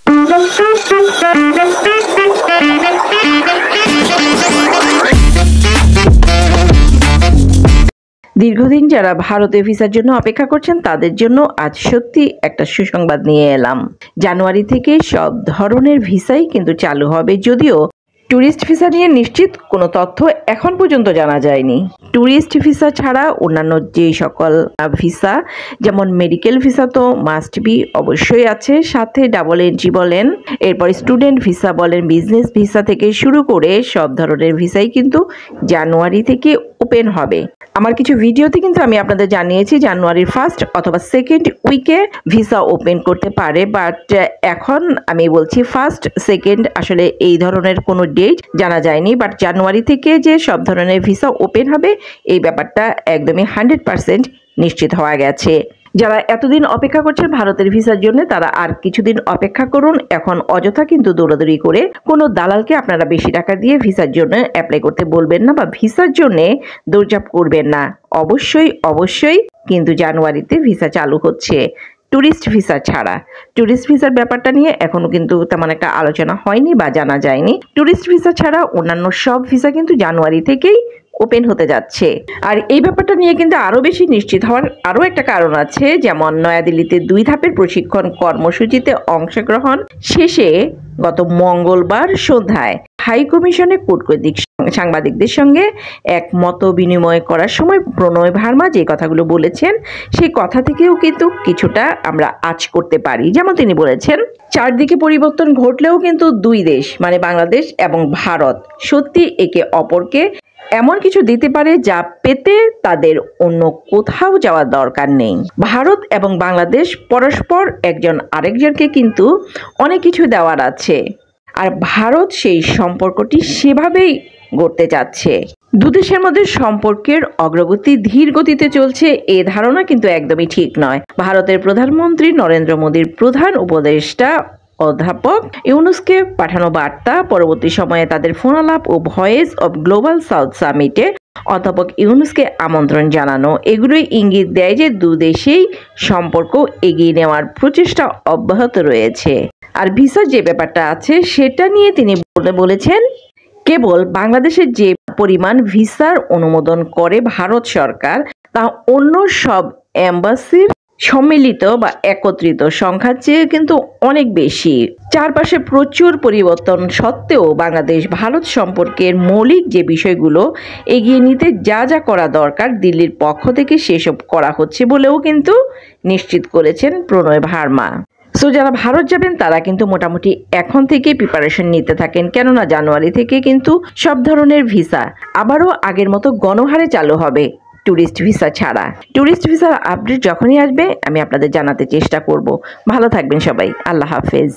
দীর্ঘদিন যারা ভারতে ভিসার জন্য অপেক্ষা করছেন তাদের জন্য আজ সত্যি একটা সুসংবাদ নিয়ে এলাম। জানুয়ারি থেকে সব ধরনের ভিসাই কিন্তু চালু হবে, যদিও ট্যুরিস্ট ভিসা নিয়ে নিশ্চিত কোনো তথ্য এখন পর্যন্ত জানা যায়নি। ট্যুরিস্ট ভিসা ছাড়া অন্যান্য যে সকল ভিসা, যেমন মেডিকেল ভিসা তো মাস্ট বি অবশ্যই আছে, সাথে ডাবল এন্ট্রি বলেন, এরপর স্টুডেন্ট ভিসা বলেন, বিজনেস ভিসা থেকে শুরু করে সব ধরনের ভিসাই কিন্তু জানুয়ারি থেকে ওপেন হবে। আমার কিছু ভিডিওতে কিন্তু আমি আপনাদের জানিয়েছি জানুয়ারির 1st অথবা 2nd উইকে ভিসা ওপেন করতে পারে, বাট এখন আমি বলছি 1st 2nd আসলে এই ধরনের কোনো ডেট জানা যায়নি। বাট জানুয়ারি থেকে যে সব ধরনের ভিসা ওপেন হবে এই ব্যাপারটা একদমই 100% নিশ্চিত হওয়া গেছে। যারা এতদিন অপেক্ষা করছেন ভারতের ভিসার জন্য তারা আর কিছুদিন অপেক্ষা করুন। এখন অযথা কিন্তু দৌড়াদৌড়ি করে কোনো দালালকে আপনারা বেশি টাকা দিয়ে ভিসার জন্য অ্যাপ্লাই করতে বলবেন না বা ভিসার জন্য দৌড়ঝাঁপ করবেন না। অবশ্যই কিন্তু জানুয়ারিতে ভিসা চালু হচ্ছে ট্যুরিস্ট ভিসা ছাড়া। ট্যুরিস্ট ভিসার ব্যাপারটা নিয়ে এখনো কিন্তু তেমন একটা আলোচনা হয়নি বা জানা যায়নি। ট্যুরিস্ট ভিসা ছাড়া অন্যান্য সব ভিসা কিন্তু জানুয়ারি থেকেই ওপেন হতে যাচ্ছে। আর এই ব্যাপারটা নিয়ে কিন্তু আরো বেশি নিশ্চিত হওয়ার আরো একটা কারণ আছে, যেমন নয়াদিল্লিতে 2 ধাপের প্রশিক্ষণ কর্মসূচিতে অংশগ্রহণ শেষে গত মঙ্গলবার সন্ধ্যায় হাই কমিশনে কূটনৈতিক সাংবাদিকদের সঙ্গে এক মত বিনিময় করার সময় প্রণয় ভার্মা যে কথাগুলো বলেছেন সেই কথা থেকেও কিন্তু কিছুটা আমরা আঁচ করতে পারি। যেমন তিনি বলেছেন, চারদিকে পরিবর্তন ঘটলেও কিন্তু দুই দেশ মানে বাংলাদেশ এবং ভারত সত্যি একে অপরকে এমন কিছু দিতে পারে যা পেতে তাদের অন্য কোথাও যাওয়ার দরকার নেই। ভারত এবং বাংলাদেশ পরস্পর একজন আরেকজনকে কিন্তু অনেক কিছু দেওয়ার আছে, আর ভারত সেই সম্পর্কটি সেভাবেই গড়তে যাচ্ছে। দুদেশের মধ্যে সম্পর্কের অগ্রগতি ধীর গতিতে চলছে এ ধারণা কিন্তু একদমই ঠিক নয়। ভারতের প্রধানমন্ত্রী নরেন্দ্র মোদীর প্রধান উপদেষ্টা অধ্যাপক ইউনুসকে পাঠানো বার্তা, পরবর্তী সময়ে তাদের ফোনালাপ ও ভয়েস অব গ্লোবাল সাউথ সামিটে অধ্যাপক ইউনুসকে আমন্ত্রণ জানানো, এগুলোই ইঙ্গিত দেয় যে দুদেশেই সম্পর্ক এগিয়ে নেওয়ার প্রচেষ্টা অব্যাহত রয়েছে। আর ভিসার যে ব্যাপারটা আছে সেটা নিয়ে তিনি বলেছেন, কেবল বাংলাদেশের যে পরিমাণ ভিসার অনুমোদন করে ভারত সরকার তা অন্য সব এম্বাসির সম্মিলিত বা একত্রিত সংখ্যার চেয়ে কিন্তু অনেক বেশি। চারপাশে প্রচুর পরিবর্তন সত্ত্বেও বাংলাদেশ ভারত সম্পর্কের মৌলিক যে বিষয়গুলো এগিয়ে নিতে যা যা করা দরকার দিল্লির পক্ষ থেকে সেসব করা হচ্ছে বলেও কিন্তু নিশ্চিত করেছেন প্রণয় ভার্মা। সো যারা ভারত যাবেন তারা কিন্তু মোটামুটি এখন থেকে প্রিপারেশন নিতে থাকেন, কেননা জানুয়ারি থেকে কিন্তু সব ধরনের ভিসা আবারও আগের মতো গণহারে চালু হবে ট্যুরিস্ট ভিসা ছাড়া। ট্যুরিস্ট ভিসার আপডেট যখনই আসবে আমি আপনাদের জানাতে চেষ্টা করব। ভালো থাকবেন সবাই, আল্লাহ হাফেজ।